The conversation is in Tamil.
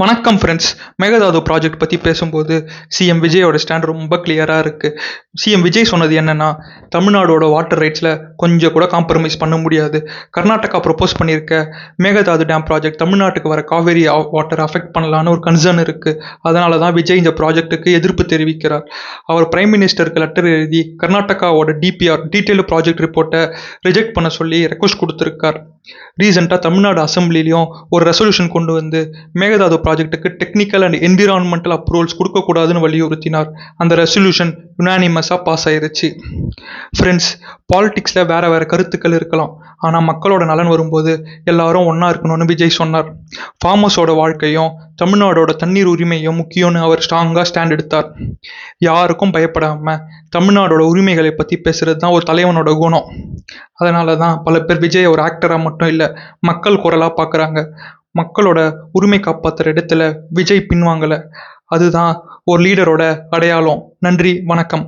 வணக்கம் ஃப்ரெண்ட்ஸ். மேகதாது ப்ராஜெக்ட் பற்றி பேசும்போது சிஎம் விஜயோட ஸ்டாண்ட் ரொம்ப கிளியராக இருக்குது. சிஎம் விஜய் சொன்னது என்னன்னா, தமிழ்நாடோட வாட்டர் ரைட்ஸில் கொஞ்சம் கூட காம்ப்ரமைஸ் பண்ண முடியாது. கர்நாடகா ப்ரொப்போஸ் பண்ணியிருக்க மேகதாது டேம் ப்ராஜெக்ட் தமிழ்நாட்டுக்கு வர காவேரி வாட்டர் அஃபெக்ட் பண்ணலான்னு ஒரு கன்சர்ன் இருக்குது. அதனால தான் விஜய் இந்த ப்ராஜெக்ட்டுக்கு எதிர்ப்பு தெரிவிக்கிறார். அவர் பிரைம் மினிஸ்டருக்கு லெட்டர் எழுதி கர்நாடகாவோட டிபிஆர் டீட்டெயில் ப்ராஜெக்ட் ரிப்போர்ட்டை ரிஜெக்ட் பண்ண சொல்லி ரெக்வஸ்ட் கொடுத்துருக்கார். ரீசெண்டாக தமிழ்நாடு அசம்பிளிலையும் ஒரு ரெசல்யூஷன் கொண்டு வந்து மேகதாது ப்ராஜெக்ட்டுக்கு டெக்னிக்கல் அண்ட் என்விரான்மெண்டல் அப்ரூவல்ஸ் கொடுக்கக்கூடாதுன்னு வலியுறுத்தினார். அந்த ரெசல்யூஷன் யுனானிமஸாக பாஸ் ஆயிருச்சு. ஃப்ரெண்ட்ஸ், பாலிடிக்ஸில் வேற வேற கருத்துக்கள் இருக்கலாம், ஆனால் மக்களோட நலன் வரும்போது எல்லாரும் ஒன்றா இருக்கணும்னு விஜய் சொன்னார். ஃபார்மர்ஸோட வாழ்க்கையும் தமிழ்நாடோட தண்ணீர் உரிமையும் முக்கியம்னு அவர் ஸ்ட்ராங்காக ஸ்டாண்ட் எடுத்தார். யாருக்கும் பயப்படாமல் தமிழ்நாடோட உரிமைகளை பற்றி பேசுறது தான் ஒரு தலைவனோட குணம். அதனால தான் பல பேர் விஜய் ஒரு ஆக்டராக மட்டும் இல்லை, மக்கள் குரலாக பார்க்குறாங்க. மக்களோட உரிமை காப்பாற்றுற இடத்துல விஜய் பின்வாங்கலை. அதுதான் ஒரு லீடரோட அடையாளம். நன்றி, வணக்கம்.